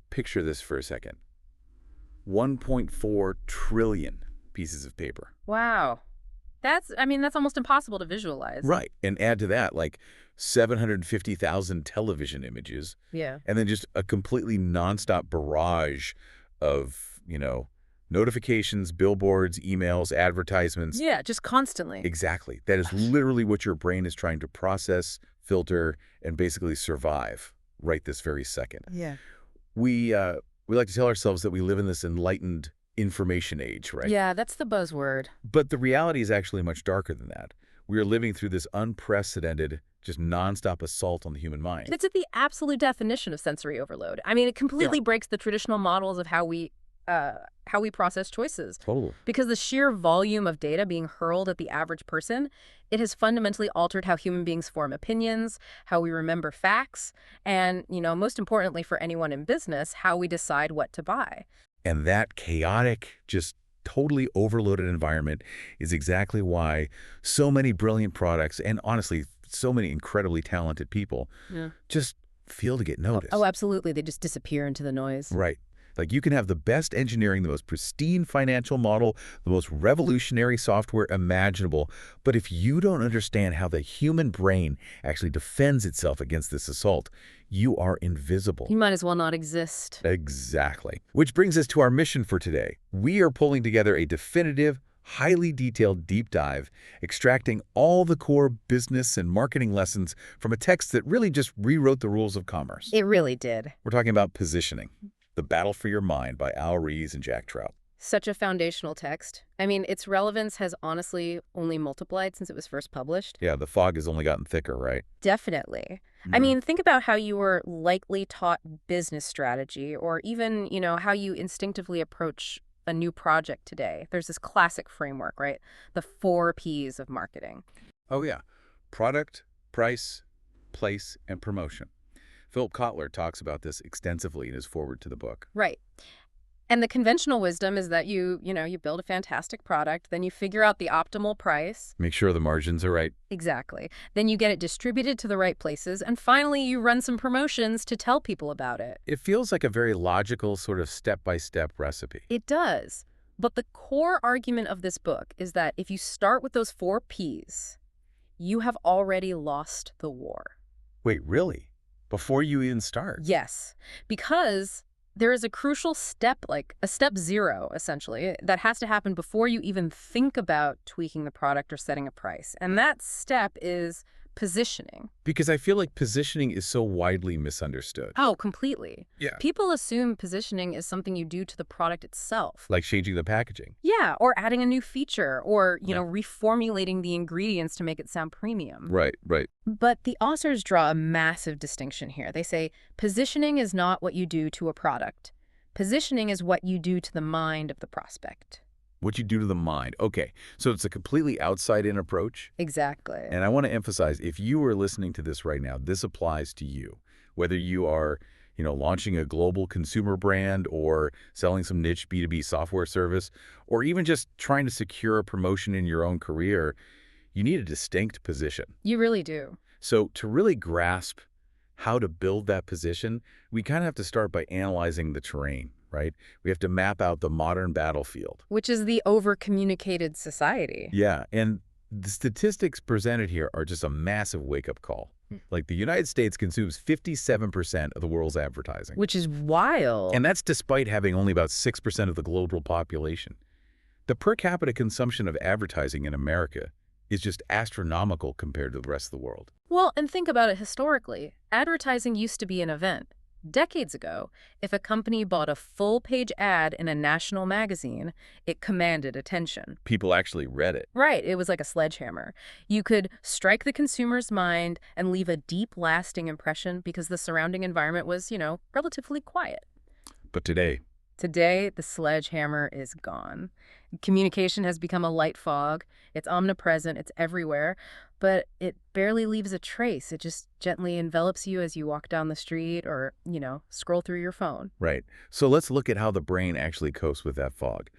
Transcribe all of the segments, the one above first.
Picture this for a second. 1.4 trillion pieces of paper. Wow. That's almost impossible to visualize. Right. And add to that, like 750,000 television images. Yeah. And then just a completely nonstop barrage of, notifications, billboards, emails, advertisements. Yeah, just constantly. Exactly. That is literally what your brain is trying to process, filter, and basically survive right this very second. Yeah. We like to tell ourselves that we live in this enlightened information age, right? Yeah, that's the buzzword. But the reality is actually much darker than that. We are living through this unprecedented, just nonstop assault on the human mind. It's at the absolute definition of sensory overload. I mean, it completely breaks the traditional models of how we process choices. Totally. Because the sheer volume of data being hurled at the average person, it has fundamentally altered how human beings form opinions, how we remember facts, and, most importantly for anyone in business, how we decide what to buy. And that chaotic, just totally overloaded environment is exactly why so many brilliant products and honestly, so many incredibly talented people just fail to get noticed. Oh, absolutely. They just disappear into the noise. Right. Like you can have the best engineering, the most pristine financial model, the most revolutionary software imaginable, but if you don't understand how the human brain actually defends itself against this assault, you are invisible. You might as well not exist. Exactly. Which brings us to our mission for today. We are pulling together a definitive, highly detailed deep dive, extracting all the core business and marketing lessons from a text that really just rewrote the rules of commerce. It really did. We're talking about Positioning, The Battle for Your Mind by Al Ries and Jack Trout. Such a foundational text. I mean, its relevance has honestly only multiplied since it was first published. Yeah, the fog has only gotten thicker, right? Definitely. I mean, think about how you were likely taught business strategy or even, how you instinctively approach a new project today. There's this classic framework, right? The 4 Ps of marketing. Oh, yeah. Product, price, place, and promotion. Philip Kotler talks about this extensively in his foreword to the book. Right. And the conventional wisdom is that you build a fantastic product, then you figure out the optimal price. Make sure the margins are right. Exactly. Then you get it distributed to the right places, and finally you run some promotions to tell people about it. It feels like a very logical sort of step-by-step recipe. It does. But the core argument of this book is that if you start with those 4 Ps, you have already lost the war. Wait, really? Before you even start? Yes, because there is a crucial step, like a step 0, essentially, that has to happen before you even think about tweaking the product or setting a price. And that step is positioning. Because I feel like positioning is so widely misunderstood. Oh, completely. Yeah. People assume positioning is something you do to the product itself. Like changing the packaging. Yeah, or adding a new feature, or, reformulating the ingredients to make it sound premium. Right. But the authors draw a massive distinction here. They say, positioning is not what you do to a product. Positioning is what you do to the mind of the prospect. What you do to the mind. Okay, so it's a completely outside-in approach. Exactly. And I want to emphasize, if you are listening to this right now, this applies to you. Whether you are, launching a global consumer brand or selling some niche B2B software service, or even just trying to secure a promotion in your own career, you need a distinct position. You really do. So to really grasp how to build that position, we kind of have to start by analyzing the terrain, right? We have to map out the modern battlefield. Which is the overcommunicated society. Yeah, and the statistics presented here are just a massive wake-up call. Like the United States consumes 57% of the world's advertising. Which is wild. And that's despite having only about 6% of the global population. The per capita consumption of advertising in America is just astronomical compared to the rest of the world. Well, and think about it historically. Advertising used to be an event. Decades ago, if a company bought a full-page ad in a national magazine, it commanded attention. People actually read it. Right, it was like a sledgehammer. You could strike the consumer's mind and leave a deep, lasting impression because the surrounding environment was, relatively quiet. But today, the sledgehammer is gone. Communication has become a light fog. It's omnipresent. It's everywhere. But it barely leaves a trace. It just gently envelops you as you walk down the street or, scroll through your phone. Right. So let's look at how the brain actually copes with that fog.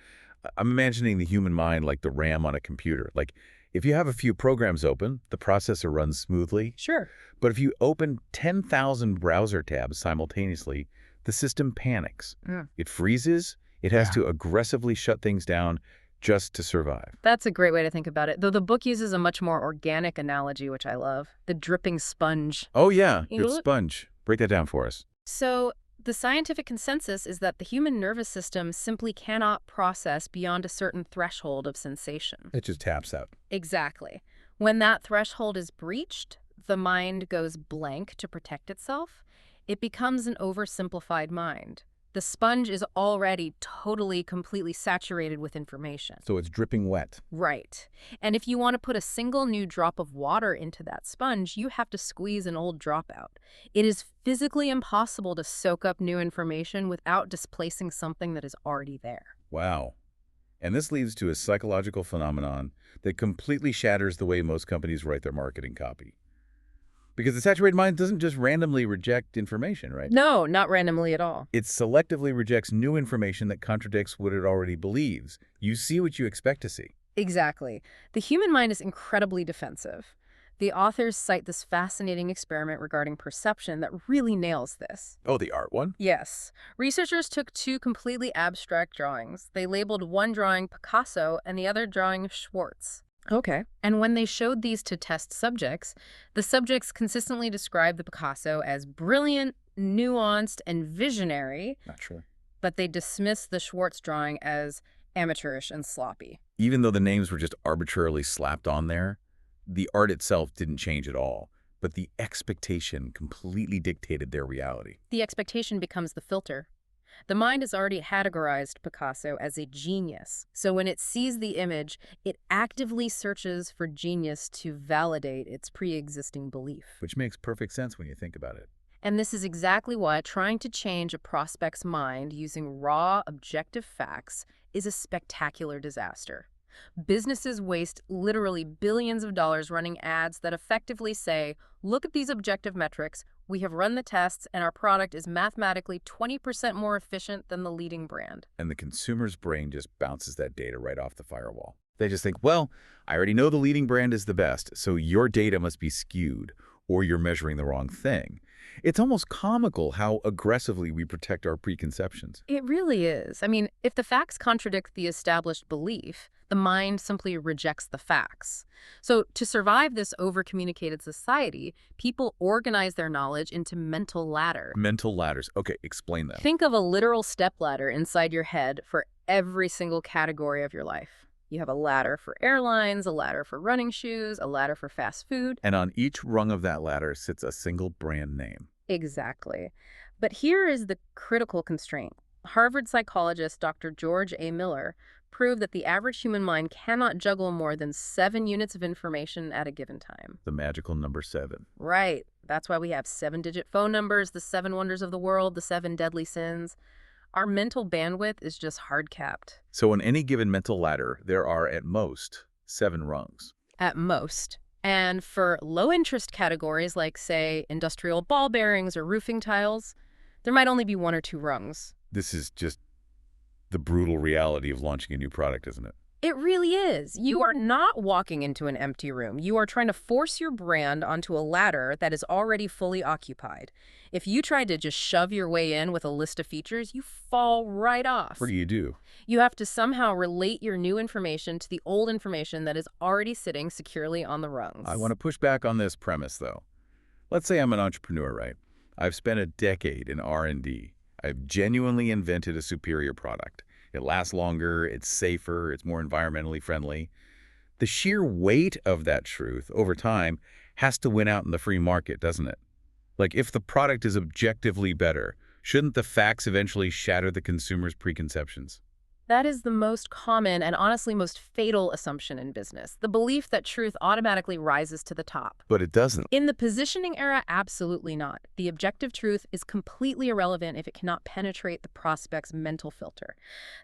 I'm imagining the human mind like the RAM on a computer. Like, if you have a few programs open, the processor runs smoothly. Sure. But if you open 10,000 browser tabs simultaneously, the system panics. Mm. It freezes. It has to aggressively shut things down just to survive. That's a great way to think about it, though the book uses a much more organic analogy, which I love. The dripping sponge. Oh, yeah, You good know, sponge. Break that down for us. So, the scientific consensus is that the human nervous system simply cannot process beyond a certain threshold of sensation. It just taps out. Exactly. When that threshold is breached, the mind goes blank to protect itself. It becomes an oversimplified mind. The sponge is already totally, completely saturated with information. So it's dripping wet. Right. And if you want to put a single new drop of water into that sponge, you have to squeeze an old drop out. It is physically impossible to soak up new information without displacing something that is already there. Wow. And this leads to a psychological phenomenon that completely shatters the way most companies write their marketing copy. Because the saturated mind doesn't just randomly reject information, right? No, not randomly at all. It selectively rejects new information that contradicts what it already believes. You see what you expect to see. Exactly. The human mind is incredibly defensive. The authors cite this fascinating experiment regarding perception that really nails this. Oh, the art one? Yes. Researchers took two completely abstract drawings. They labeled one drawing Picasso and the other drawing Schwartz. Okay. And when they showed these to test subjects, the subjects consistently described the Picasso as brilliant, nuanced, and visionary. Not sure. But they dismissed the Schwartz drawing as amateurish and sloppy. Even though the names were just arbitrarily slapped on there, the art itself didn't change at all. But the expectation completely dictated their reality. The expectation becomes the filter. The mind has already categorized Picasso as a genius. So when it sees the image, it actively searches for genius to validate its pre-existing belief. Which makes perfect sense when you think about it. And this is exactly why trying to change a prospect's mind using raw, objective facts is a spectacular disaster. Businesses waste literally billions of dollars running ads that effectively say, look at these objective metrics, we have run the tests, and our product is mathematically 20% more efficient than the leading brand. And the consumer's brain just bounces that data right off the firewall. They just think, well, I already know the leading brand is the best, so your data must be skewed, or you're measuring the wrong thing. It's almost comical how aggressively we protect our preconceptions. It really is. I mean, if the facts contradict the established belief, the mind simply rejects the facts. So to survive this overcommunicated society, people organize their knowledge into mental ladders. Mental ladders. Okay, explain that. Think of a literal stepladder inside your head for every single category of your life. You have a ladder for airlines, a ladder for running shoes, a ladder for fast food. And on each rung of that ladder sits a single brand name. Exactly. But here is the critical constraint. Harvard psychologist Dr. George A. Miller proved that the average human mind cannot juggle more than 7 units of information at a given time. The magical number 7. Right. That's why we have 7-digit phone numbers, the 7 wonders of the world, the 7 deadly sins. Our mental bandwidth is just hard-capped. So on any given mental ladder, there are at most 7 rungs. At most. And for low-interest categories like, say, industrial ball bearings or roofing tiles, there might only be 1 or 2 rungs. This is just the brutal reality of launching a new product, isn't it? It really is. You are not walking into an empty room. You are trying to force your brand onto a ladder that is already fully occupied. If you try to just shove your way in with a list of features, you fall right off. What do you do? You have to somehow relate your new information to the old information that is already sitting securely on the rungs. I want to push back on this premise, though. Let's say I'm an entrepreneur, right? I've spent a decade in R&D. I've genuinely invented a superior product. It lasts longer, it's safer, it's more environmentally friendly. The sheer weight of that truth over time has to win out in the free market, doesn't it? Like, if the product is objectively better, shouldn't the facts eventually shatter the consumer's preconceptions? That is the most common and honestly most fatal assumption in business, the belief that truth automatically rises to the top. But it doesn't. In the positioning era, absolutely not. The objective truth is completely irrelevant if it cannot penetrate the prospect's mental filter.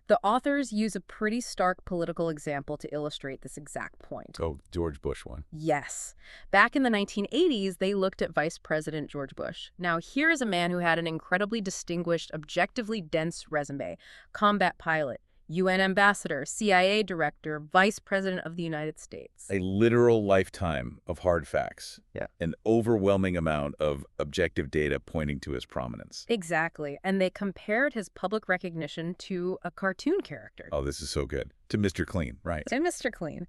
The authors use a pretty stark political example to illustrate this exact point. Oh, George Bush one. Yes. Back in the 1980s, they looked at Vice President George Bush. Now, here is a man who had an incredibly distinguished, objectively dense resume. Combat pilot, UN ambassador, CIA director, vice president of the United States. A literal lifetime of hard facts. Yeah. An overwhelming amount of objective data pointing to his prominence. Exactly. And they compared his public recognition to a cartoon character. Oh, this is so good. To Mr. Clean, right. To Mr. Clean.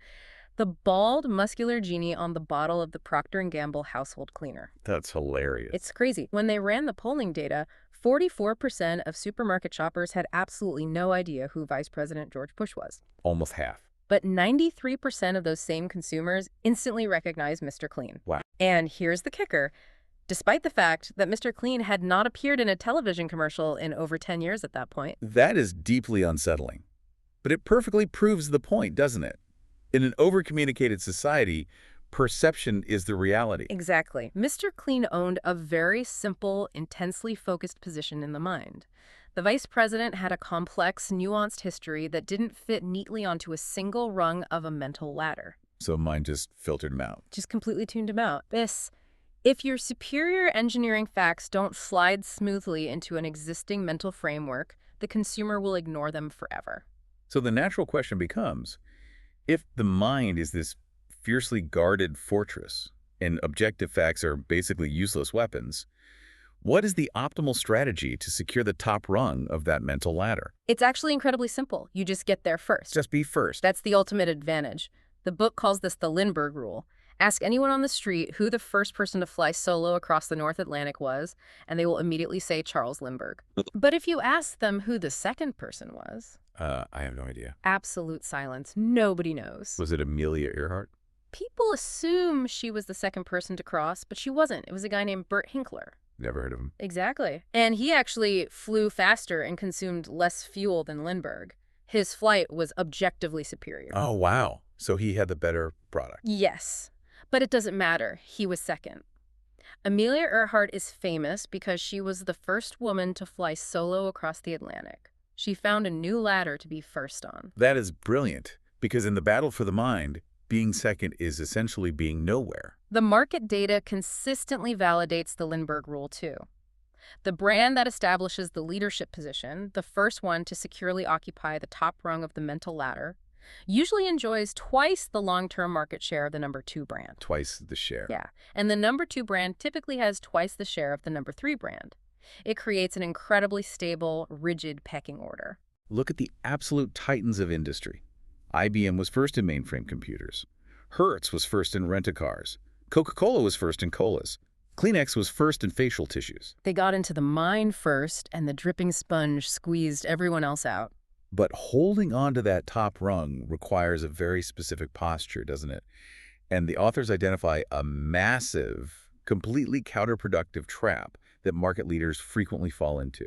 The bald, muscular genie on the bottle of the Procter & Gamble household cleaner. That's hilarious. It's crazy. When they ran the polling data, 44% of supermarket shoppers had absolutely no idea who Vice President George Bush was. Almost half. But 93% of those same consumers instantly recognized Mr. Clean. Wow. And here's the kicker. Despite the fact that Mr. Clean had not appeared in a television commercial in over 10 years at that point. That is deeply unsettling. But it perfectly proves the point, doesn't it? In an overcommunicated society, perception is the reality. Exactly. Mr. Clean owned a very simple, intensely focused position in the mind. The vice president had a complex, nuanced history that didn't fit neatly onto a single rung of a mental ladder. So mine just filtered him out. Just completely tuned him out. If your superior engineering facts don't slide smoothly into an existing mental framework, the consumer will ignore them forever. So the natural question becomes, if the mind is this fiercely guarded fortress and objective facts are basically useless weapons, what is the optimal strategy to secure the top rung of that mental ladder? It's actually incredibly simple. You just get there first. Just be first. That's the ultimate advantage. The book calls this the Lindbergh Rule. Ask anyone on the street who the first person to fly solo across the North Atlantic was, and they will immediately say Charles Lindbergh. But if you ask them who the second person was... I have no idea. Absolute silence. Nobody knows. Was it Amelia Earhart? People assume she was the second person to cross, but she wasn't. It was a guy named Burt Hinkler. Never heard of him. Exactly. And he actually flew faster and consumed less fuel than Lindbergh. His flight was objectively superior. Oh, wow. So he had the better product. Yes. But it doesn't matter. He was second. Amelia Earhart is famous because she was the first woman to fly solo across the Atlantic. She found a new ladder to be first on. That is brilliant, because in the battle for the mind, being second is essentially being nowhere. The market data consistently validates the Lindbergh Rule, too. The brand that establishes the leadership position, the first one to securely occupy the top rung of the mental ladder, usually enjoys twice the long-term market share of the number 2 brand. Twice the share. Yeah, and the number 2 brand typically has twice the share of the number 3 brand. It creates an incredibly stable, rigid pecking order. Look at the absolute titans of industry. IBM was first in mainframe computers. Hertz was first in rent-a-cars. Coca-Cola was first in colas. Kleenex was first in facial tissues. They got into the mind first, and the dripping sponge squeezed everyone else out. But holding on to that top rung requires a very specific posture, doesn't it? And the authors identify a massive, completely counterproductive trap that market leaders frequently fall into.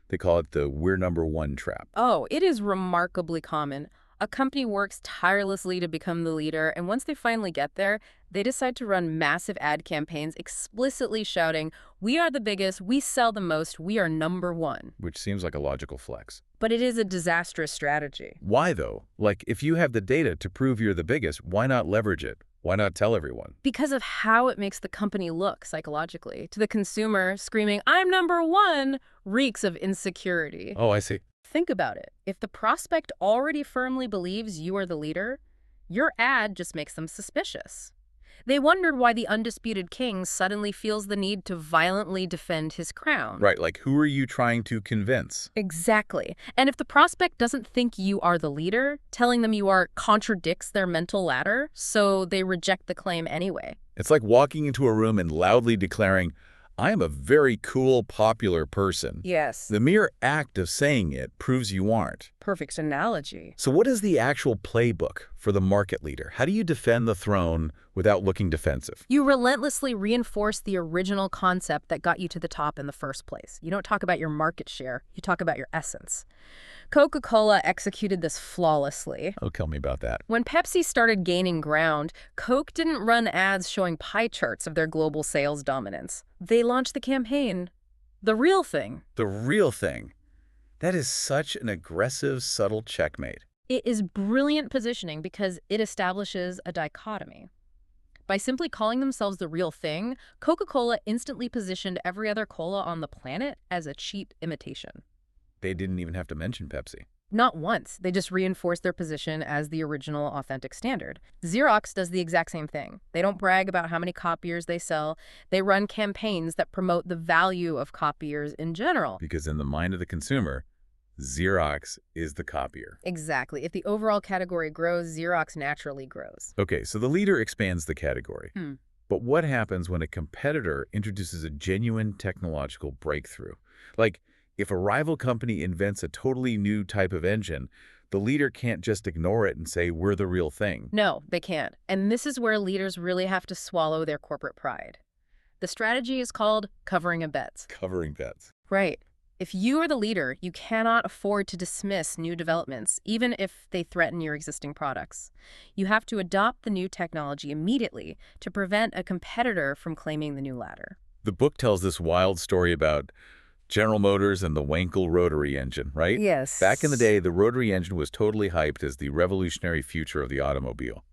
They call it the "we're number one" trap. Oh, it is remarkably common. A company works tirelessly to become the leader, and once they finally get there, they decide to run massive ad campaigns explicitly shouting, "We are the biggest, we sell the most, we are number one." Which seems like a logical flex. But it is a disastrous strategy. Why, though? Like, if you have the data to prove you're the biggest, why not leverage it? Why not tell everyone? Because of how it makes the company look psychologically. To the consumer, screaming, "I'm number one," reeks of insecurity. Oh, I see. Think about it. If the prospect already firmly believes you are the leader, your ad just makes them suspicious. They wondered why the undisputed king suddenly feels the need to violently defend his crown. Right, like, who are you trying to convince? Exactly. And if the prospect doesn't think you are the leader, telling them you are contradicts their mental ladder, so they reject the claim anyway. It's like walking into a room and loudly declaring, "I am a very cool, popular person." Yes. The mere act of saying it proves you aren't. Perfect analogy. So what is the actual playbook for the market leader? How do you defend the throne without looking defensive? You relentlessly reinforce the original concept that got you to the top in the first place. You don't talk about your market share, you talk about your essence. Coca-Cola executed this flawlessly. Oh, tell me about that. When Pepsi started gaining ground, Coke didn't run ads showing pie charts of their global sales dominance. They launched the campaign, "The Real Thing." The real thing. That is such an aggressive, subtle checkmate. It is brilliant positioning because it establishes a dichotomy. By simply calling themselves the real thing, Coca-Cola instantly positioned every other cola on the planet as a cheap imitation. They didn't even have to mention Pepsi. Not once. They just reinforce their position as the original authentic standard. Xerox does the exact same thing. They don't brag about how many copiers they sell. They run campaigns that promote the value of copiers in general. Because in the mind of the consumer, Xerox is the copier. Exactly. If the overall category grows, Xerox naturally grows. Okay, so the leader expands the category. But what happens when a competitor introduces a genuine technological breakthrough? Like, if a rival company invents a totally new type of engine, the leader can't just ignore it and say, we're the real thing. No, they can't. And this is where leaders really have to swallow their corporate pride. The strategy is called covering a bet. Covering bets. Right. If you are the leader, you cannot afford to dismiss new developments, even if they threaten your existing products. You have to adopt the new technology immediately to prevent a competitor from claiming the new ladder. The book tells this wild story about General Motors and the Wankel rotary engine, right? Yes. Back in the day, the rotary engine was totally hyped as the revolutionary future of the automobile.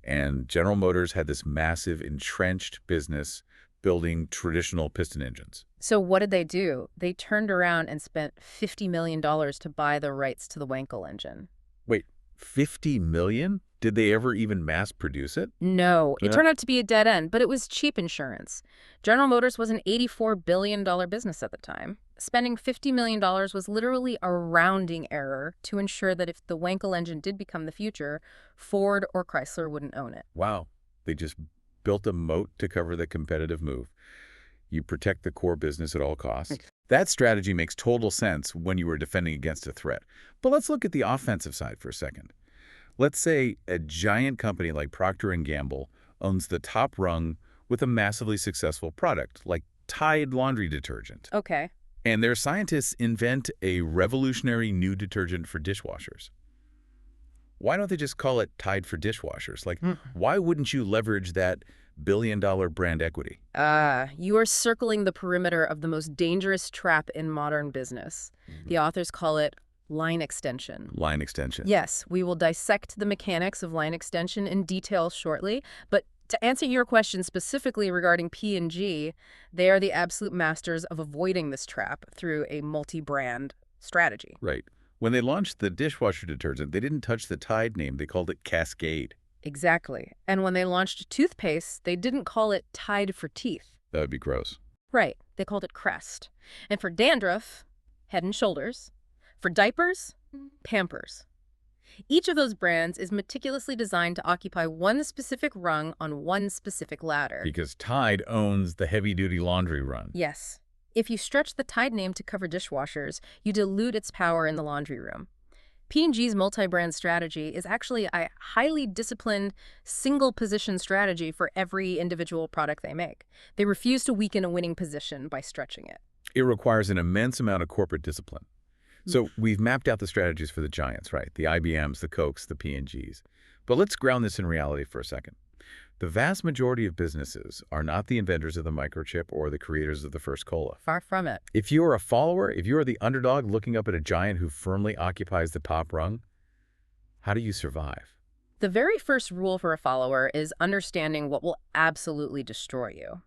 And General Motors had this massive entrenched business building traditional piston engines. So what did they do? They turned around and spent $50 million to buy the rights to the Wankel engine. Wait, 50 million? Did they ever even mass produce it? No, it Yeah. turned out to be a dead end, but it was cheap insurance. General Motors was an $84 billion business at the time. Spending $50 million was literally a rounding error to ensure that if the Wankel engine did become the future, Ford or Chrysler wouldn't own it. Wow. They just built a moat to cover the competitive move. You protect the core business at all costs. That strategy makes total sense when you were defending against a threat. But let's look at the offensive side for a second. Let's say a giant company like Procter & Gamble owns the top rung with a massively successful product, like Tide laundry detergent. Okay. And their scientists invent a revolutionary new detergent for dishwashers. Why don't they just call it Tide for dishwashers? Like, why wouldn't you leverage that billion-dollar brand equity? You are circling the perimeter of the most dangerous trap in modern business. The authors call it line extension. Line extension. Yes, we will dissect the mechanics of line extension in detail shortly, but to answer your question specifically regarding P&G, they are the absolute masters of avoiding this trap through a multi-brand strategy. Right. When they launched the dishwasher detergent, they didn't touch the Tide name. They called it Cascade. Exactly. And when they launched toothpaste, they didn't call it Tide for teeth. That would be gross. Right. They called it Crest. And for dandruff, Head and Shoulders. For diapers, Pampers. Each of those brands is meticulously designed to occupy one specific rung on one specific ladder. Because Tide owns the heavy-duty laundry run. Yes. If you stretch the Tide name to cover dishwashers, you dilute its power in the laundry room. P&G's multi-brand strategy is actually a highly disciplined, single-position strategy for every individual product they make. They refuse to weaken a winning position by stretching it. It requires an immense amount of corporate discipline. So we've mapped out the strategies for the giants, right? The IBMs, the Cokes, the P&Gs. But let's ground this in reality for a second. The vast majority of businesses are not the inventors of the microchip or the creators of the first cola. Far from it. If you are a follower, if you are the underdog looking up at a giant who firmly occupies the top rung, how do you survive? The very first rule for a follower is understanding what will absolutely destroy you.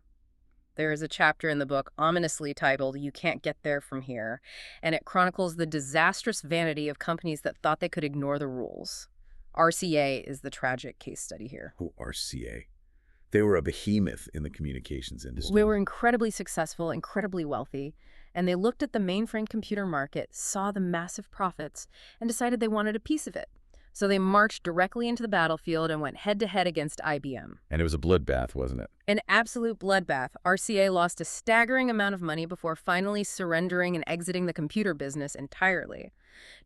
There is a chapter in the book ominously titled, "You Can't Get There From Here," and it chronicles the disastrous vanity of companies that thought they could ignore the rules. RCA is the tragic case study here. Oh, RCA. They were a behemoth in the communications industry. We were incredibly successful, incredibly wealthy, and they looked at the mainframe computer market, saw the massive profits, and decided they wanted a piece of it. So they marched directly into the battlefield and went head-to-head against IBM. And it was a bloodbath, wasn't it? An absolute bloodbath. RCA lost a staggering amount of money before finally surrendering and exiting the computer business entirely.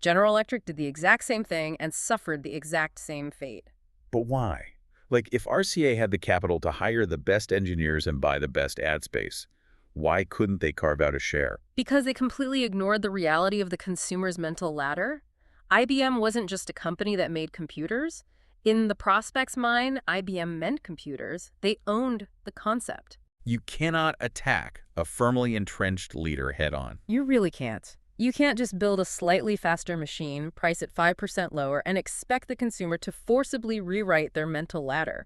General Electric did the exact same thing and suffered the exact same fate. But why? Like, if RCA had the capital to hire the best engineers and buy the best ad space, why couldn't they carve out a share? Because they completely ignored the reality of the consumer's mental ladder. IBM wasn't just a company that made computers. In the prospect's mind, IBM meant computers. They owned the concept. You cannot attack a firmly entrenched leader head-on. You really can't. You can't just build a slightly faster machine, price it 5% lower, and expect the consumer to forcibly rewrite their mental ladder.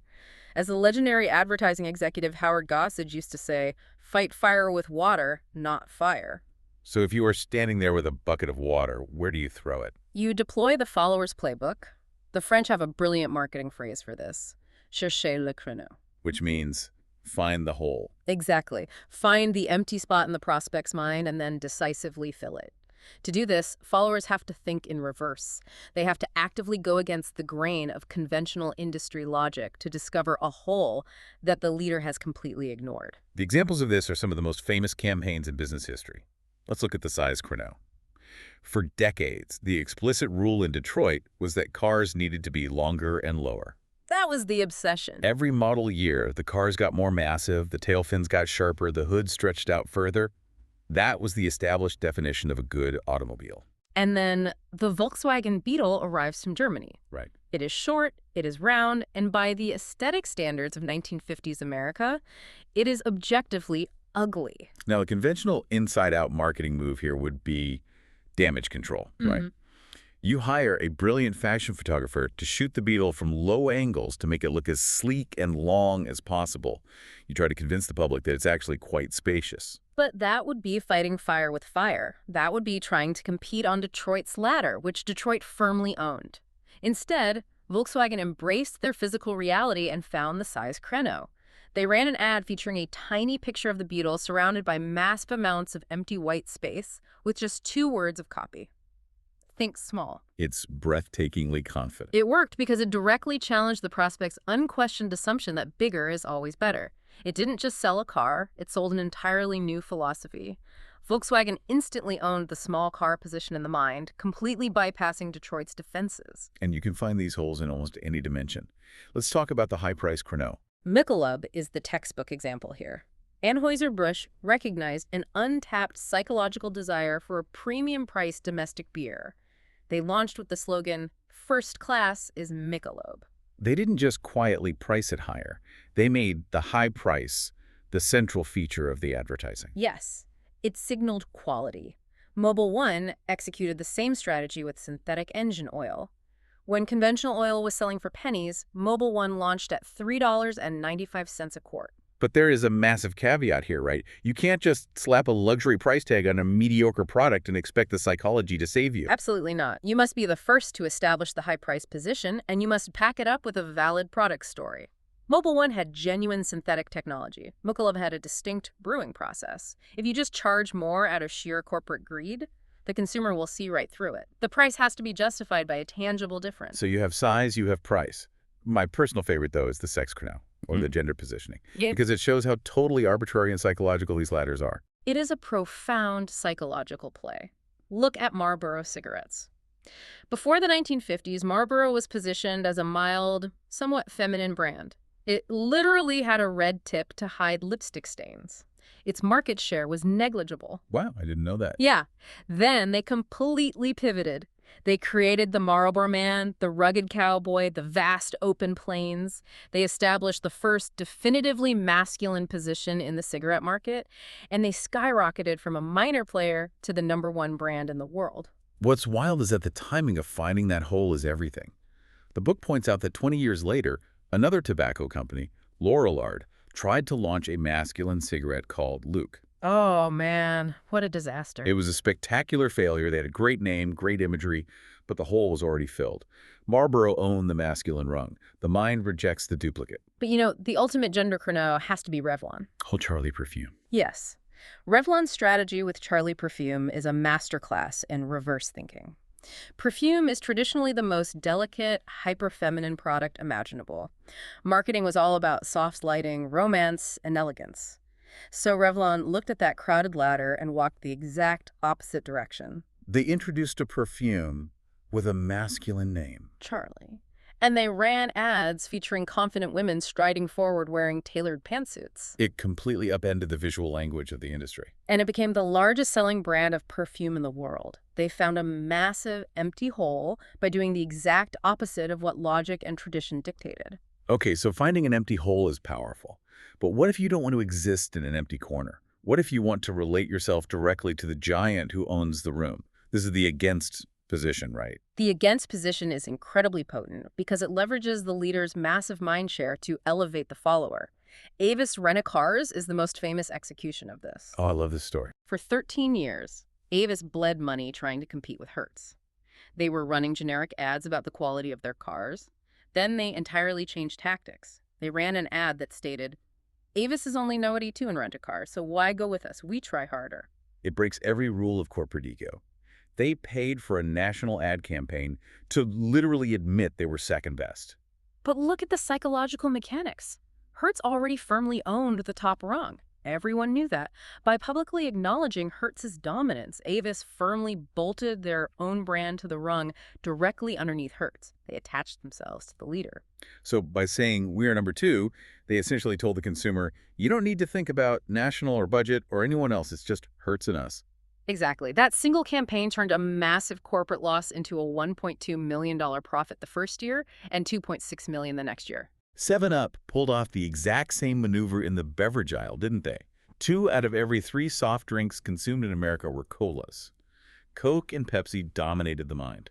As the legendary advertising executive Howard Gossage used to say, "Fight fire with water, not fire." So if you are standing there with a bucket of water, where do you throw it? You deploy the follower's playbook. The French have a brilliant marketing phrase for this: cherchez le creneau. which means find the hole. Exactly. Find the empty spot in the prospect's mind and then decisively fill it. To do this, followers have to think in reverse. They have to actively go against the grain of conventional industry logic to discover a hole that the leader has completely ignored. The examples of this are some of the most famous campaigns in business history. Let's look at the size creneau. For decades, the explicit rule in Detroit was that cars needed to be longer and lower. That was the obsession. Every model year, the cars got more massive, the tail fins got sharper, the hood stretched out further. That was the established definition of a good automobile. And then the Volkswagen Beetle arrives from Germany. Right. It is short, it is round, and by the aesthetic standards of 1950s America, it is objectively ugly. Now, the conventional inside-out marketing move here would be damage control, right? You hire a brilliant fashion photographer to shoot the Beetle from low angles to make it look as sleek and long as possible. You try to convince the public that it's actually quite spacious. But that would be fighting fire with fire. That would be trying to compete on Detroit's ladder, which Detroit firmly owned. Instead, Volkswagen embraced their physical reality and found the size creneau. They ran an ad featuring a tiny picture of the Beetle surrounded by massive amounts of empty white space with just 2 words of copy. Think small. It's breathtakingly confident. It worked because it directly challenged the prospect's unquestioned assumption that bigger is always better. It didn't just sell a car, it sold an entirely new philosophy. Volkswagen instantly owned the small car position in the mind, completely bypassing Detroit's defenses. And you can find these holes in almost any dimension. Let's talk about the high-price creneau. Michelob is the textbook example here. Anheuser-Busch recognized an untapped psychological desire for a premium-priced domestic beer. They launched with the slogan, "First class is Michelob." They didn't just quietly price it higher. They made the high price the central feature of the advertising. Yes, it signaled quality. Mobil 1 executed the same strategy with synthetic engine oil. When conventional oil was selling for pennies, Mobil 1 launched at $3.95 a quart. But there is a massive caveat here, right? You can't just slap a luxury price tag on a mediocre product and expect the psychology to save you. Absolutely not. You must be the first to establish the high price position, and you must pack it up with a valid product story. Mobil 1 had genuine synthetic technology. Michelob had a distinct brewing process. If you just charge more out of sheer corporate greed, the consumer will see right through it. The price has to be justified by a tangible difference. So you have size, you have price. My personal favorite, though, is the sex creneau, or the gender positioning, because it shows how totally arbitrary and psychological these ladders are. It is a profound psychological play. Look at Marlboro cigarettes. Before the 1950s, Marlboro was positioned as a mild, somewhat feminine brand. It literally had a red tip to hide lipstick stains. Its market share was negligible. Wow, I didn't know that. Yeah. Then they completely pivoted. They created the Marlboro Man, the rugged cowboy, the vast open plains. They established the first definitively masculine position in the cigarette market, and they skyrocketed from a minor player to the #1 brand in the world. What's wild is that the timing of finding that hole is everything. The book points out that 20 years later, another tobacco company, Lorillard, tried to launch a masculine cigarette called Luke. Oh, man, what a disaster. It was a spectacular failure. They had a great name, great imagery, but the hole was already filled. Marlboro owned the masculine rung. The mind rejects the duplicate. But you know, the ultimate gender creneau has to be Revlon. Oh, Charlie Perfume. Yes. Revlon's strategy with Charlie Perfume is a masterclass in reverse thinking. Perfume is traditionally the most delicate, hyper-feminine product imaginable. Marketing was all about soft lighting, romance, and elegance. So Revlon looked at that crowded ladder and walked the exact opposite direction. They introduced a perfume with a masculine name. Charlie. And they ran ads featuring confident women striding forward wearing tailored pantsuits. It completely upended the visual language of the industry. And it became the largest selling brand of perfume in the world. They found a massive empty hole by doing the exact opposite of what logic and tradition dictated. Okay, so finding an empty hole is powerful. But what if you don't want to exist in an empty corner? What if you want to relate yourself directly to the giant who owns the room? This is the against position, right? The against position is incredibly potent because it leverages the leader's massive mindshare to elevate the follower. Avis Rent-A-Cars is the most famous execution of this. Oh, I love this story. For 13 years, Avis bled money trying to compete with Hertz. They were running generic ads about the quality of their cars. Then they entirely changed tactics. They ran an ad that stated, Avis is only nobody to and rent a car, so why go with us? We try harder. It breaks every rule of corporate ego. They paid for a national ad campaign to literally admit they were second best. But look at the psychological mechanics. Hertz already firmly owned the top rung. Everyone knew that. By publicly acknowledging Hertz's dominance, Avis firmly bolted their own brand to the rung directly underneath Hertz. They attached themselves to the leader. So by saying we're number two, they essentially told the consumer, you don't need to think about national or budget or anyone else. It's just Hertz and us. Exactly. That single campaign turned a massive corporate loss into a $1.2 million profit the first year and $2.6 million the next year. 7-Up pulled off the exact same maneuver in the beverage aisle, didn't they? 2 out of every 3 soft drinks consumed in America were colas. Coke and Pepsi dominated the mind.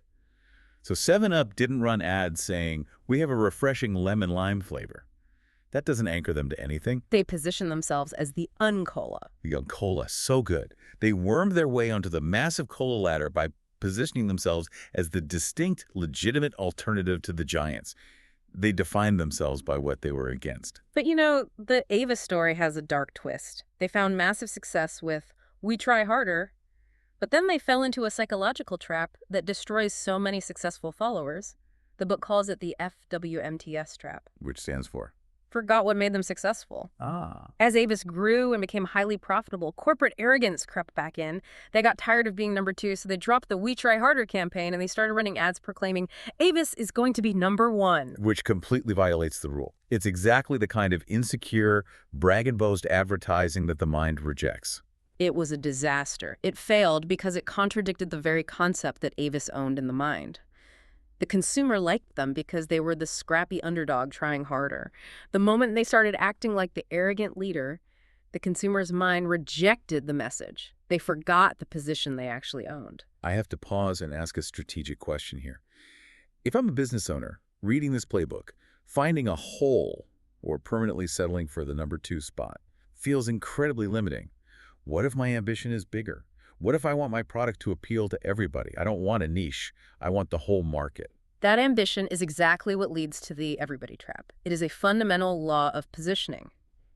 So 7-Up didn't run ads saying, we have a refreshing lemon-lime flavor. That doesn't anchor them to anything. They position themselves as the uncola. The uncola, so good. They wormed their way onto the massive cola ladder by positioning themselves as the distinct, legitimate alternative to the giants. They defined themselves by what they were against. But you know, the Avis story has a dark twist. They found massive success with, we try harder, but then they fell into a psychological trap that destroys so many successful followers. The book calls it the FWMTS trap. Which stands for? Forgot what made them successful. As Avis grew and became highly profitable, corporate arrogance crept back in. They got tired of being number two, so they dropped the We Try Harder campaign and they started running ads proclaiming, Avis is going to be number one. Which completely violates the rule. It's exactly the kind of insecure, brag-and-boast advertising that the mind rejects. It was a disaster. It failed because it contradicted the very concept that Avis owned in the mind. The consumer liked them because they were the scrappy underdog trying harder. The moment they started acting like the arrogant leader, the consumer's mind rejected the message. They forgot the position they actually owned. I have to pause and ask a strategic question here. If I'm a business owner reading this playbook, finding a hole or permanently settling for the number 2 spot feels incredibly limiting. What if my ambition is bigger? What if I want my product to appeal to everybody? I don't want a niche. I want the whole market. That ambition is exactly what leads to the everybody trap. It is a fundamental law of positioning.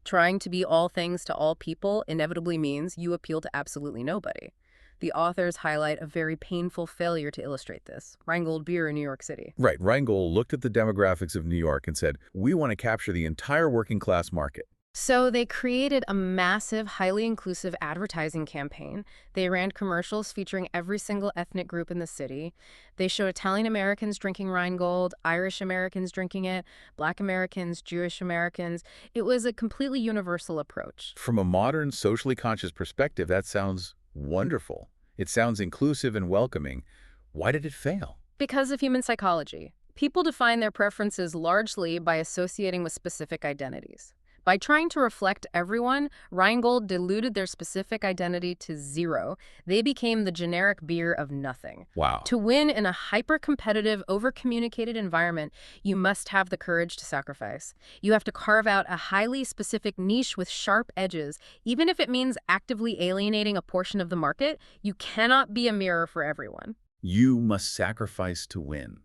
Trying to be all things to all people inevitably means you appeal to absolutely nobody. The authors highlight a very painful failure to illustrate this. Rheingold Beer in New York City. Right. Rheingold looked at the demographics of New York and said, we want to capture the entire working class market. So they created a massive, highly inclusive advertising campaign. They ran commercials featuring every single ethnic group in the city. They showed Italian Americans drinking Rheingold, Irish Americans drinking it, Black Americans, Jewish Americans. It was a completely universal approach. From a modern, socially conscious perspective, that sounds wonderful. It sounds inclusive and welcoming. Why did it fail? Because of human psychology. People define their preferences largely by associating with specific identities. By trying to reflect everyone, Rheingold diluted their specific identity to zero. They became the generic beer of nothing. Wow. To win in a hyper-competitive, over-communicated environment, you must have the courage to sacrifice. You have to carve out a highly specific niche with sharp edges. Even if it means actively alienating a portion of the market, you cannot be a mirror for everyone. You must sacrifice to win.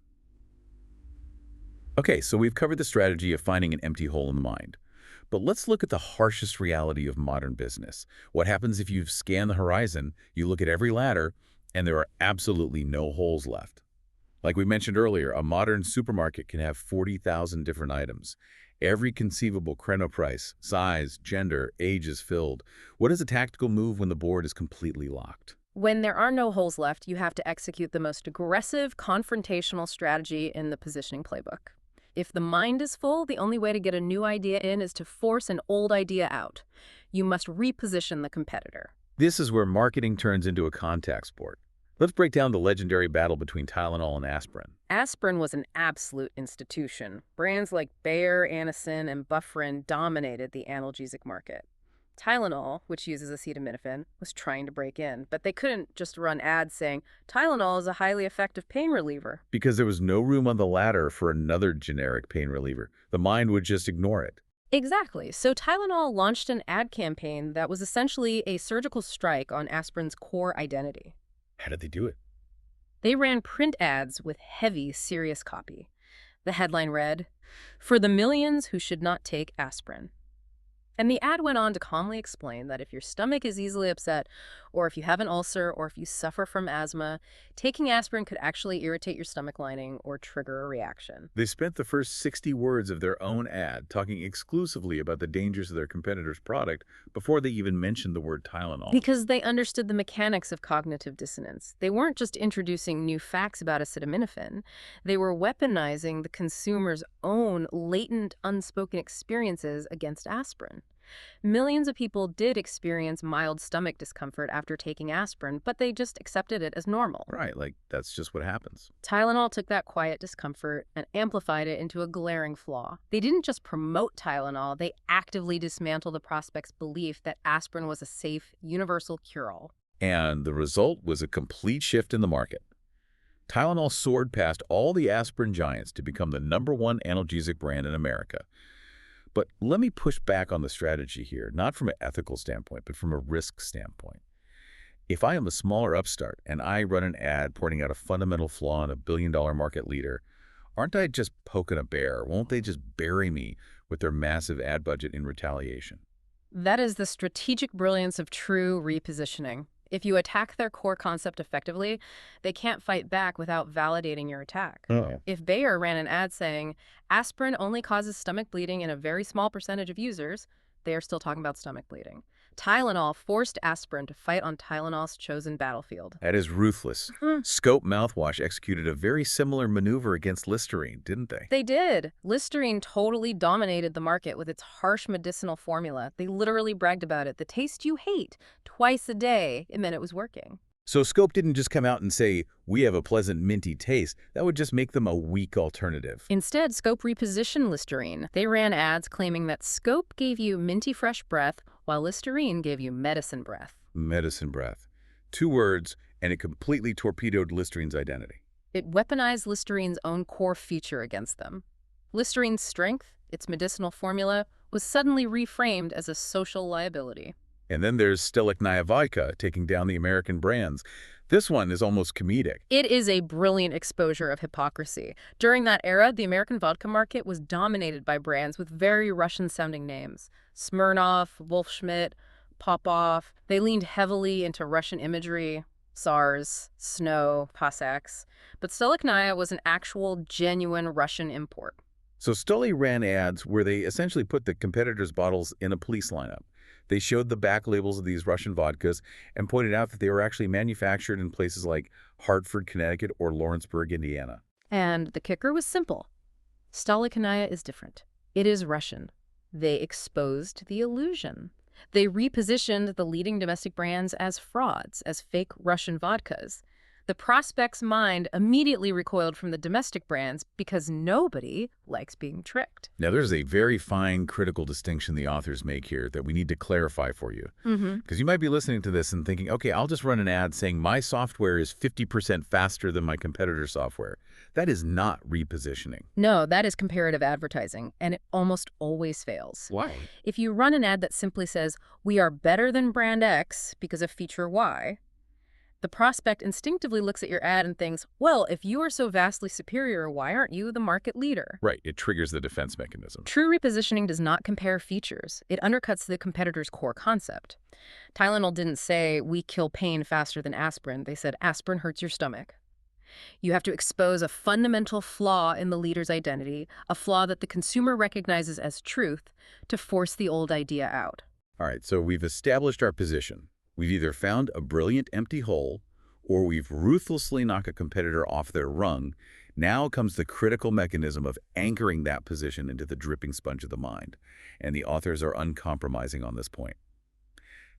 Okay, so we've covered the strategy of finding an empty hole in the mind. But let's look at the harshest reality of modern business. What happens if you scan the horizon, you look at every ladder, and there are absolutely no holes left? Like we mentioned earlier, a modern supermarket can have 40,000 different items. Every conceivable creneau price, size, gender, age is filled. What is a tactical move when the board is completely locked? When there are no holes left, you have to execute the most aggressive, confrontational strategy in the positioning playbook. If the mind is full, the only way to get a new idea in is to force an old idea out. You must reposition the competitor. This is where marketing turns into a contact sport. Let's break down the legendary battle between Tylenol and aspirin. Aspirin was an absolute institution. Brands like Bayer, Anacin, and Bufferin dominated the analgesic market. Tylenol, which uses acetaminophen, was trying to break in, but they couldn't just run ads saying, Tylenol is a highly effective pain reliever. Because there was no room on the ladder for another generic pain reliever. The mind would just ignore it. Exactly. So Tylenol launched an ad campaign that was essentially a surgical strike on aspirin's core identity. How did they do it? They ran print ads with heavy, serious copy. The headline read, "For the millions who should not take aspirin." And the ad went on to calmly explain that if your stomach is easily upset, or if you have an ulcer, or if you suffer from asthma, taking aspirin could actually irritate your stomach lining or trigger a reaction. They spent the first 60 words of their own ad talking exclusively about the dangers of their competitor's product before they even mentioned the word Tylenol. Because they understood the mechanics of cognitive dissonance. They weren't just introducing new facts about acetaminophen. They were weaponizing the consumer's own latent, unspoken experiences against aspirin. Millions of people did experience mild stomach discomfort after taking aspirin, but they just accepted it as normal. Right, like that's just what happens. Tylenol took that quiet discomfort and amplified it into a glaring flaw. They didn't just promote Tylenol, they actively dismantled the prospect's belief that aspirin was a safe, universal cure-all. And the result was a complete shift in the market. Tylenol soared past all the aspirin giants to become the #1 analgesic brand in America. But let me push back on the strategy here, not from an ethical standpoint, but from a risk standpoint. If I am a smaller upstart and I run an ad pointing out a fundamental flaw in a billion-dollar market leader, aren't I just poking a bear? Won't they just bury me with their massive ad budget in retaliation? That is the strategic brilliance of true repositioning. If you attack their core concept effectively, they can't fight back without validating your attack. Oh. If Bayer ran an ad saying, aspirin only causes stomach bleeding in a very small percentage of users, they are still talking about stomach bleeding. Tylenol forced aspirin to fight on Tylenol's chosen battlefield. That is ruthless. Scope mouthwash executed a very similar maneuver against Listerine, didn't they? They did. Listerine totally dominated the market with its harsh medicinal formula. They literally bragged about it. The taste you hate, twice a day. It meant it was working. So Scope didn't just come out and say, we have a pleasant minty taste. That would just make them a weak alternative. Instead, Scope repositioned Listerine. They ran ads claiming that Scope gave you minty fresh breath, while Listerine gave you medicine breath. Medicine breath. 2 words, and it completely torpedoed Listerine's identity. It weaponized Listerine's own core feature against them. Listerine's strength, its medicinal formula, was suddenly reframed as a social liability. And then there's Stelichnaya vodka taking down the American brands. This one is almost comedic. It is a brilliant exposure of hypocrisy. During that era, the American vodka market was dominated by brands with very Russian-sounding names. Smirnoff, Wolfschmidt, Popov. They leaned heavily into Russian imagery, Tsars, Snow, Cossacks. But Stelichnaya was an actual, genuine Russian import. So Stoli ran ads where they essentially put the competitors' bottles in a police lineup. They showed the back labels of these Russian vodkas and pointed out that they were actually manufactured in places like Hartford, Connecticut, or Lawrenceburg, Indiana. And the kicker was simple. Stelichnaya is different. It is Russian. They exposed the illusion. They repositioned the leading domestic brands as frauds, as fake Russian vodkas. The prospect's mind immediately recoiled from the domestic brands because nobody likes being tricked. Now, there's a very fine critical distinction the authors make here that we need to clarify for you. Because you might be listening to this and thinking, okay, I'll just run an ad saying my software is 50% faster than my competitor's software. That is not repositioning. No, that is comparative advertising, and it almost always fails. Why? If you run an ad that simply says, we are better than brand X because of feature Y, the prospect instinctively looks at your ad and thinks, well, if you are so vastly superior, why aren't you the market leader? Right, it triggers the defense mechanism. True repositioning does not compare features. It undercuts the competitor's core concept. Tylenol didn't say, we kill pain faster than aspirin. They said, aspirin hurts your stomach. You have to expose a fundamental flaw in the leader's identity, a flaw that the consumer recognizes as truth, to force the old idea out. All right, so we've established our position. We've either found a brilliant empty hole, or we've ruthlessly knocked a competitor off their rung. Now comes the critical mechanism of anchoring that position into the dripping sponge of the mind. And the authors are uncompromising on this point.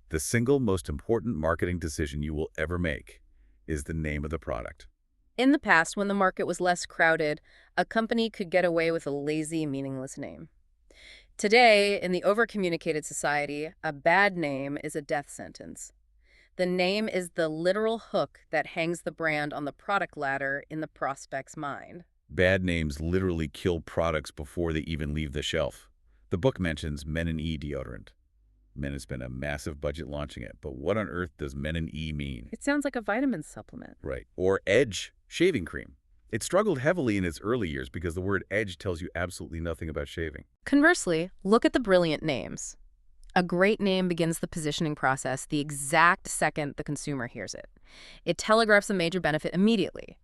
The single most important marketing decision you will ever make is the name of the product. In the past, when the market was less crowded, a company could get away with a lazy, meaningless name. Today, in the overcommunicated society, a bad name is a death sentence. The name is the literal hook that hangs the brand on the product ladder in the prospect's mind. Bad names literally kill products before they even leave the shelf. The book mentions Men & E deodorant. Men has spent a massive budget launching it, but what on earth does Men & E mean? It sounds like a vitamin supplement. Right. Or Edge. Shaving cream. It struggled heavily in its early years because the word edge tells you absolutely nothing about shaving. Conversely, look at the brilliant names. A great name begins the positioning process the exact second the consumer hears it. It telegraphs a major benefit immediately.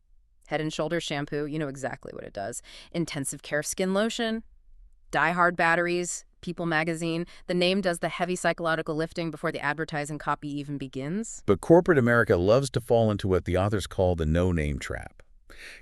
Head and Shoulders shampoo, you know exactly what it does. Intensive Care skin lotion, Die Hard batteries, People magazine. The name does the heavy psychological lifting before the advertising copy even begins. But corporate America loves to fall into what the authors call the no-name trap.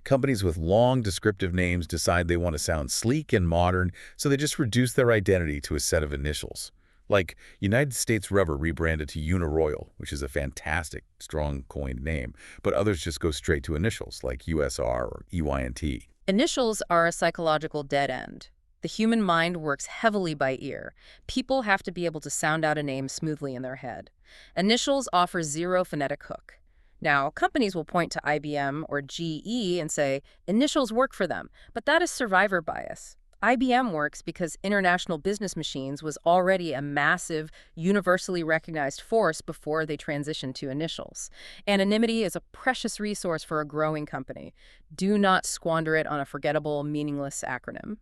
Companies with long descriptive names decide they want to sound sleek and modern, so they just reduce their identity to a set of initials. Like United States Rubber rebranded to Uniroyal, which is a fantastic, strong coined name, but others just go straight to initials like USR or EYNT. Initials are a psychological dead end. The human mind works heavily by ear. People have to be able to sound out a name smoothly in their head. Initials offer zero phonetic hook. Now, companies will point to IBM or GE and say, initials work for them, but that is survivor bias. IBM works because International Business Machines was already a massive, universally recognized force before they transitioned to initials. Anonymity is a precious resource for a growing company. Do not squander it on a forgettable, meaningless acronym.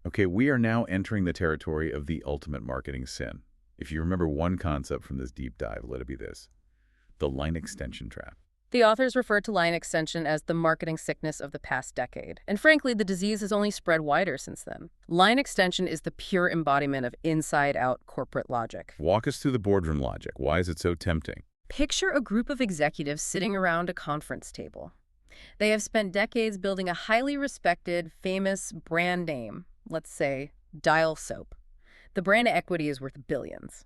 Okay, we are now entering the territory of the ultimate marketing sin. If you remember one concept from this deep dive, let it be this: the line extension trap. The authors referred to line extension as the marketing sickness of the past decade, and frankly, the disease has only spread wider since then. Line extension is the pure embodiment of inside-out corporate logic. Walk us through the boardroom logic. Why is it so tempting? Picture a group of executives sitting around a conference table. They have spent decades building a highly respected, famous brand name, let's say Dial Soap. The brand equity is worth billions.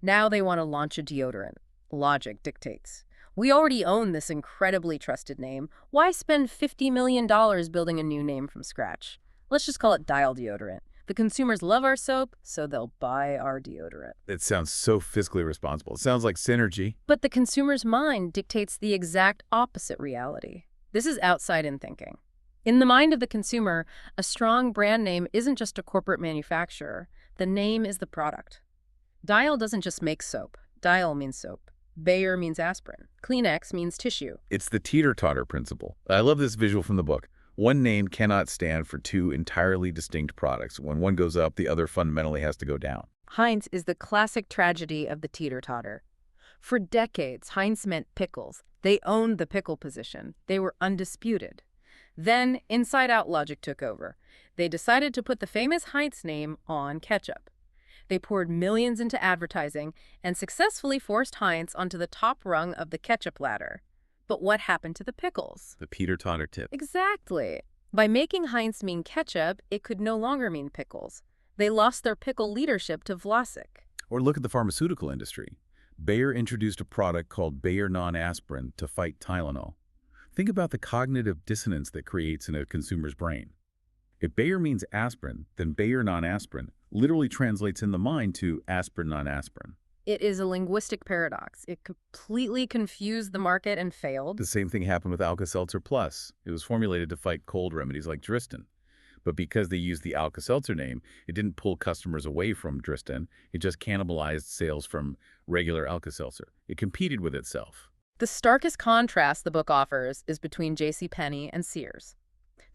Now they want to launch a deodorant. Logic dictates: we already own this incredibly trusted name. Why spend $50 million building a new name from scratch? Let's just call it Dial Deodorant. The consumers love our soap, so they'll buy our deodorant. It sounds so fiscally responsible. It sounds like synergy. But the consumer's mind dictates the exact opposite reality. This is outside-in thinking. In the mind of the consumer, a strong brand name isn't just a corporate manufacturer. The name is the product. Dial doesn't just make soap. Dial means soap. Bayer means aspirin. Kleenex means tissue. It's the teeter-totter principle. I love this visual from the book. One name cannot stand for two entirely distinct products. When one goes up, the other fundamentally has to go down. Heinz is the classic tragedy of the teeter-totter. For decades, Heinz meant pickles. They owned the pickle position. They were undisputed. Then, inside-out logic took over. They decided to put the famous Heinz name on ketchup. They poured millions into advertising and successfully forced Heinz onto the top rung of the ketchup ladder. But what happened to the pickles? The Peter-Totter tip. Exactly. By making Heinz mean ketchup, it could no longer mean pickles. They lost their pickle leadership to Vlasic. Or look at the pharmaceutical industry. Bayer introduced a product called Bayer non-aspirin to fight Tylenol. Think about the cognitive dissonance that creates in a consumer's brain. If Bayer means aspirin, then Bayer non-aspirin literally translates in the mind to aspirin non-aspirin. It is a linguistic paradox. It completely confused the market and failed. The same thing happened with Alka-Seltzer Plus. It was formulated to fight cold remedies like Dristan. But because they used the Alka-Seltzer name, it didn't pull customers away from Dristan. It just cannibalized sales from regular Alka-Seltzer. It competed with itself. The starkest contrast the book offers is between JCPenney and Sears.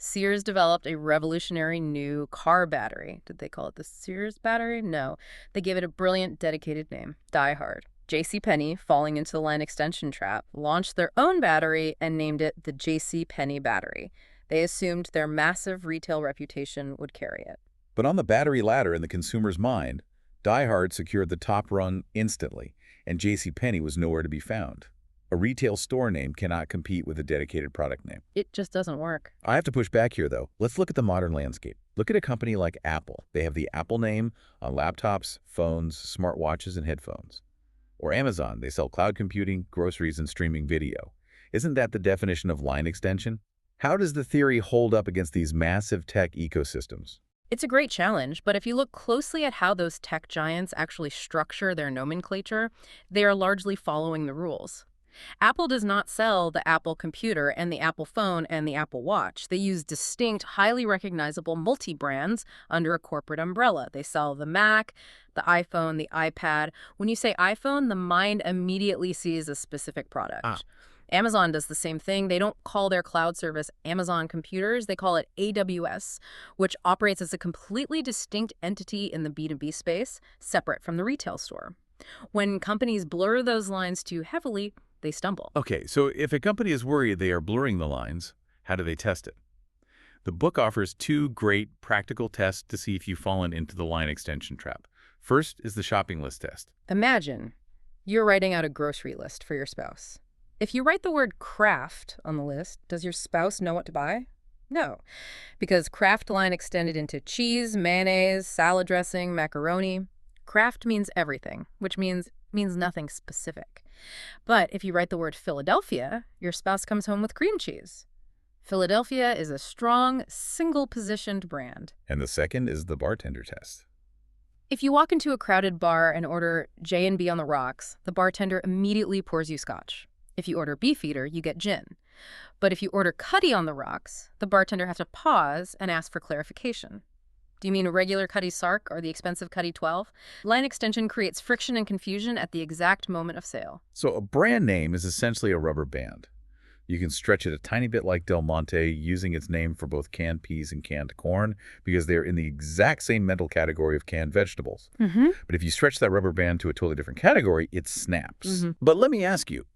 Sears developed a revolutionary new car battery. Did they call it the Sears battery? No. They gave it a brilliant, dedicated name, Die Hard. JCPenney, falling into the line extension trap, launched their own battery and named it the JCPenney battery. They assumed their massive retail reputation would carry it. But on the battery ladder in the consumer's mind, Die Hard secured the top rung instantly, and JCPenney was nowhere to be found. A retail store name cannot compete with a dedicated product name. It just doesn't work. I have to push back here, though. Let's look at the modern landscape. Look at a company like Apple. They have the Apple name on laptops, phones, smartwatches, and headphones. Or Amazon. They sell cloud computing, groceries, and streaming video. Isn't that the definition of line extension? How does the theory hold up against these massive tech ecosystems? It's a great challenge, but if you look closely at how those tech giants actually structure their nomenclature, they are largely following the rules. Apple does not sell the Apple computer and the Apple phone and the Apple Watch. They use distinct, highly recognizable multi-brands under a corporate umbrella. They sell the Mac, the iPhone, the iPad. When you say iPhone, the mind immediately sees a specific product. Amazon does the same thing. They don't call their cloud service Amazon Computers. They call it AWS, which operates as a completely distinct entity in the B2B space, separate from the retail store. When companies blur those lines too heavily, they stumble. Okay, so if a company is worried they are blurring the lines, how do they test it? The book offers two great practical tests to see if you've fallen into the line extension trap. First is the shopping list test. Imagine you're writing out a grocery list for your spouse. If you write the word craft on the list, does your spouse know what to buy? No, because craft line extended into cheese, mayonnaise, salad dressing, macaroni. Craft means everything, which means nothing specific. But if you write the word Philadelphia, your spouse comes home with cream cheese. Philadelphia is a strong, single-positioned brand. And the second is the bartender test. If you walk into a crowded bar and order J&B on the rocks, the bartender immediately pours you scotch. If you order Beefeater, you get gin. But if you order Cuddy on the rocks, the bartender has to pause and ask for clarification. Do you mean a regular Cuddy Sark or the expensive Cuddy 12? Line extension creates friction and confusion at the exact moment of sale. So a brand name is essentially a rubber band. You can stretch it a tiny bit like Del Monte, using its name for both canned peas and canned corn, because they're in the exact same mental category of canned vegetables. But if you stretch that rubber band to a totally different category, it snaps. But let me ask you,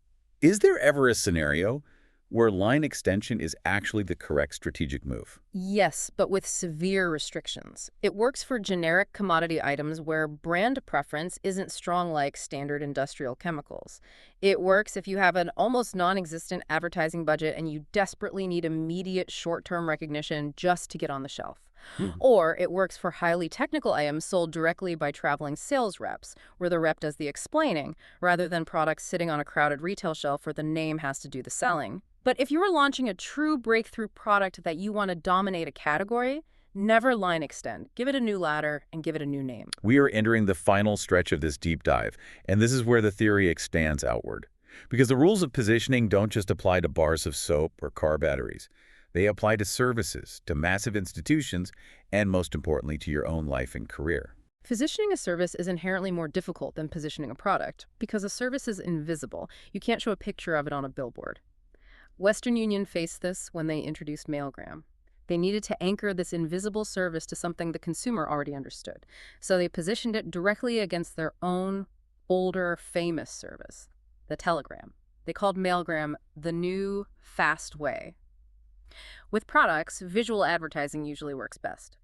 is there ever a scenario where line extension is actually the correct strategic move? Yes, but with severe restrictions. It works for generic commodity items where brand preference isn't strong like standard industrial chemicals. It works if you have an almost non-existent advertising budget and you desperately need immediate short-term recognition just to get on the shelf. Or it works for highly technical items sold directly by traveling sales reps, where the rep does the explaining, rather than products sitting on a crowded retail shelf where the name has to do the selling. But if you are launching a true breakthrough product that you want to dominate a category, never line extend. Give it a new ladder and give it a new name. We are entering the final stretch of this deep dive, and this is where the theory expands outward. Because the rules of positioning don't just apply to bars of soap or car batteries. They apply to services, to massive institutions, and most importantly, to your own life and career. Positioning a service is inherently more difficult than positioning a product because a service is invisible. You can't show a picture of it on a billboard. Western Union faced this when they introduced Mailgram. They needed to anchor this invisible service to something the consumer already understood, so they positioned it directly against their own, older, famous service, the telegram. They called Mailgram the new, fast way. With products, visual advertising usually works best.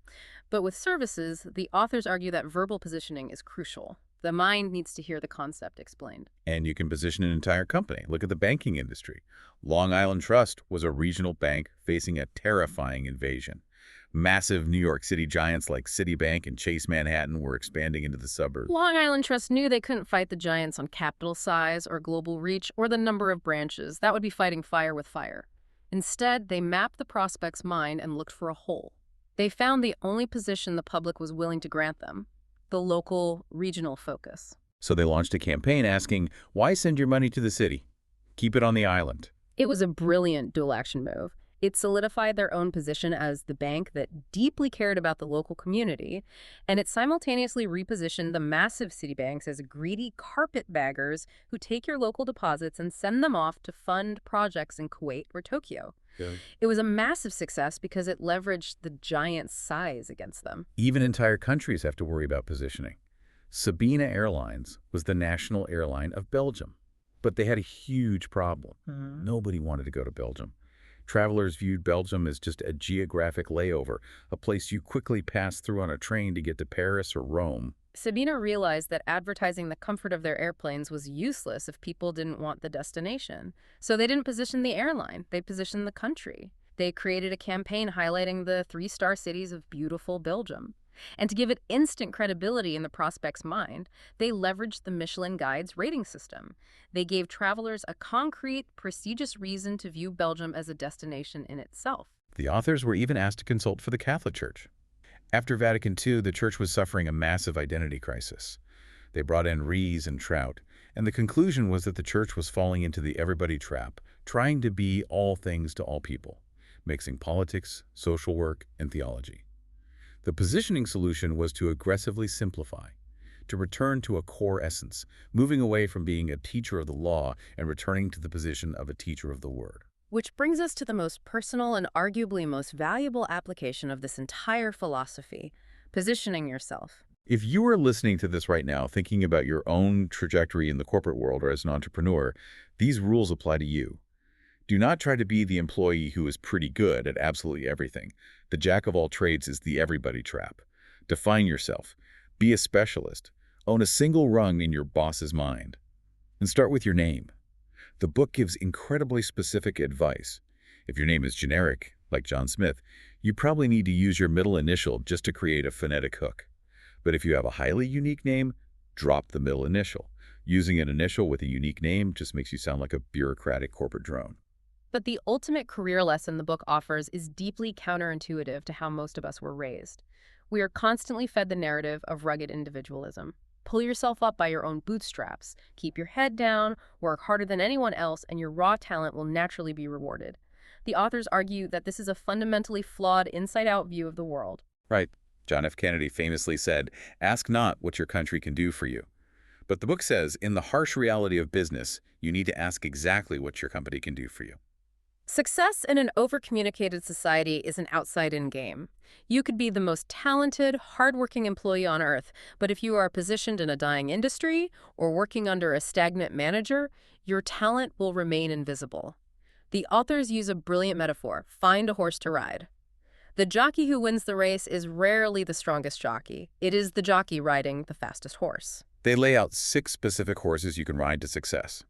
But with services, the authors argue that verbal positioning is crucial. The mind needs to hear the concept explained. And you can position an entire company. Look at the banking industry. Long Island Trust was a regional bank facing a terrifying invasion. Massive New York City giants like Citibank and Chase Manhattan were expanding into the suburbs. Long Island Trust knew they couldn't fight the giants on capital size or global reach or the number of branches. That would be fighting fire with fire. Instead, they mapped the prospect's mind and looked for a hole. They found the only position the public was willing to grant them: the local, regional focus. So they launched a campaign asking, why send your money to the city? Keep it on the island. It was a brilliant dual-action move. It solidified their own position as the bank that deeply cared about the local community, and it simultaneously repositioned the massive city banks as greedy carpetbaggers who take your local deposits and send them off to fund projects in Kuwait or Tokyo. Yeah. It was a massive success because it leveraged the giant size against them. Even entire countries have to worry about positioning. Sabena Airlines was the national airline of Belgium, but they had a huge problem. Nobody wanted to go to Belgium. Travelers viewed Belgium as just a geographic layover, a place you quickly pass through on a train to get to Paris or Rome. Sabena realized that advertising the comfort of their airplanes was useless if people didn't want the destination. So they didn't position the airline, they positioned the country. They created a campaign highlighting the 3-star cities of beautiful Belgium. And to give it instant credibility in the prospect's mind, they leveraged the Michelin Guide's rating system. They gave travelers a concrete, prestigious reason to view Belgium as a destination in itself. The authors were even asked to consult for the Catholic Church. After Vatican II, the Church was suffering a massive identity crisis. They brought in Ries and Trout, and the conclusion was that the Church was falling into the everybody trap, trying to be all things to all people, mixing politics, social work, and theology. The positioning solution was to aggressively simplify, to return to a core essence, moving away from being a teacher of the law and returning to the position of a teacher of the word. Which brings us to the most personal and arguably most valuable application of this entire philosophy, positioning yourself. If you are listening to this right now, thinking about your own trajectory in the corporate world or as an entrepreneur, these rules apply to you. Do not try to be the employee who is pretty good at absolutely everything. The jack of all trades is the everybody trap. Define yourself. Be a specialist. Own a single rung in your boss's mind. And start with your name. The book gives incredibly specific advice. If your name is generic, like John Smith, you probably need to use your middle initial just to create a phonetic hook. But if you have a highly unique name, drop the middle initial. Using an initial with a unique name just makes you sound like a bureaucratic corporate drone. But the ultimate career lesson the book offers is deeply counterintuitive to how most of us were raised. We are constantly fed the narrative of rugged individualism. Pull yourself up by your own bootstraps, keep your head down, work harder than anyone else, and your raw talent will naturally be rewarded. The authors argue that this is a fundamentally flawed inside-out view of the world. Right. John F. Kennedy famously said, "Ask not what your country can do for you." But the book says, in the harsh reality of business, you need to ask exactly what your company can do for you. Success in an overcommunicated society is an outside-in game. You could be the most talented, hardworking employee on earth, but if you are positioned in a dying industry or working under a stagnant manager, your talent will remain invisible. The authors use a brilliant metaphor: find a horse to ride. The jockey who wins the race is rarely the strongest jockey. It is the jockey riding the fastest horse. They lay out 6 specific horses you can ride to success.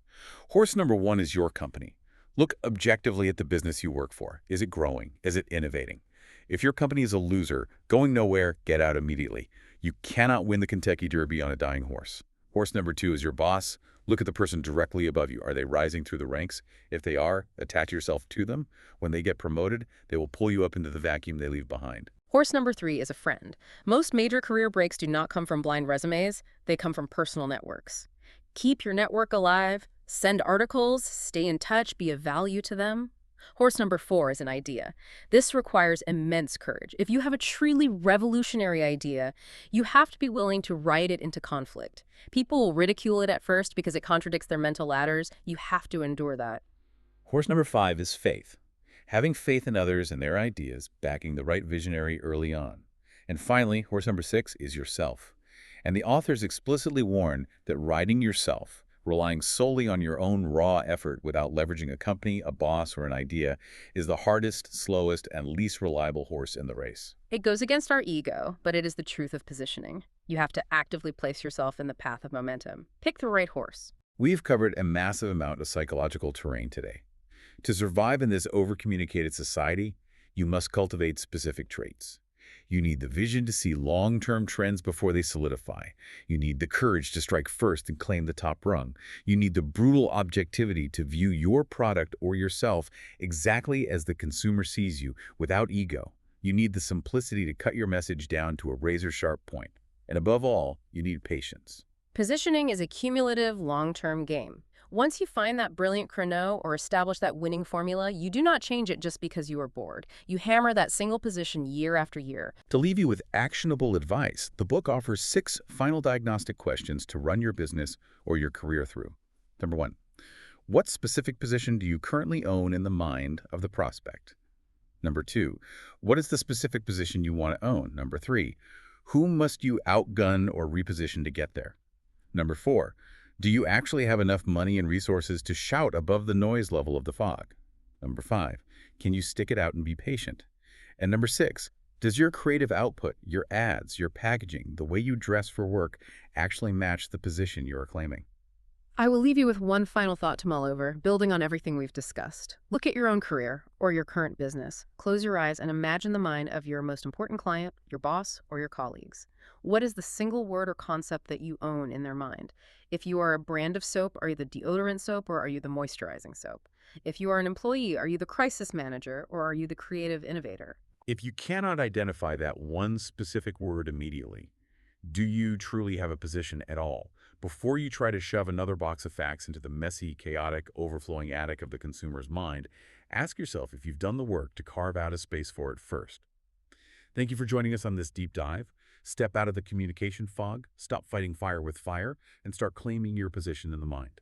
Horse number 1 is your company. Look objectively at the business you work for. Is it growing? Is it innovating? If your company is a loser, going nowhere, get out immediately. You cannot win the Kentucky Derby on a dying horse. Horse number 2 is your boss. Look at the person directly above you. Are they rising through the ranks? If they are, attach yourself to them. When they get promoted, they will pull you up into the vacuum they leave behind. Horse number 3 is a friend. Most major career breaks do not come from blind resumes. They come from personal networks. Keep your network alive. Send articles. Stay in touch. Be of value to them. Horse number 4 is an idea. This requires immense courage. If you have a truly revolutionary idea, you have to be willing to ride it into conflict. People will ridicule it at first because it contradicts their mental ladders. You have to endure that. Horse number 5 is faith. Having faith in others and their ideas, backing the right visionary early on. And finally, horse number 6 is yourself. And the authors explicitly warn that riding yourself, relying solely on your own raw effort without leveraging a company, a boss, or an idea, is the hardest, slowest, and least reliable horse in the race. It goes against our ego, but it is the truth of positioning. You have to actively place yourself in the path of momentum. Pick the right horse. We've covered a massive amount of psychological terrain today. To survive in this overcommunicated society, you must cultivate specific traits. You need the vision to see long-term trends before they solidify. You need the courage to strike first and claim the top rung. You need the brutal objectivity to view your product or yourself exactly as the consumer sees you, without ego. You need the simplicity to cut your message down to a razor-sharp point. And above all, you need patience. Positioning is a cumulative, long-term game. Once you find that brilliant creneau or establish that winning formula, you do not change it just because you are bored. You hammer that single position year after year. To leave you with actionable advice, the book offers 6 final diagnostic questions to run your business or your career through. Number 1, what specific position do you currently own in the mind of the prospect? Number 2, what is the specific position you want to own? Number 3, whom must you outgun or reposition to get there? Number 4, do you actually have enough money and resources to shout above the noise level of the fog? Number 5, can you stick it out and be patient? And number 6, does your creative output, your ads, your packaging, the way you dress for work actually match the position you are claiming? I will leave you with one final thought to mull over, building on everything we've discussed. Look at your own career or your current business. Close your eyes and imagine the mind of your most important client, your boss, or your colleagues. What is the single word or concept that you own in their mind? If you are a brand of soap, are you the deodorant soap or are you the moisturizing soap? If you are an employee, are you the crisis manager or are you the creative innovator? If you cannot identify that one specific word immediately, do you truly have a position at all? Before you try to shove another box of facts into the messy, chaotic, overflowing attic of the consumer's mind, ask yourself if you've done the work to carve out a space for it first. Thank you for joining us on this deep dive. Step out of the communication fog, stop fighting fire with fire, and start claiming your position in the mind.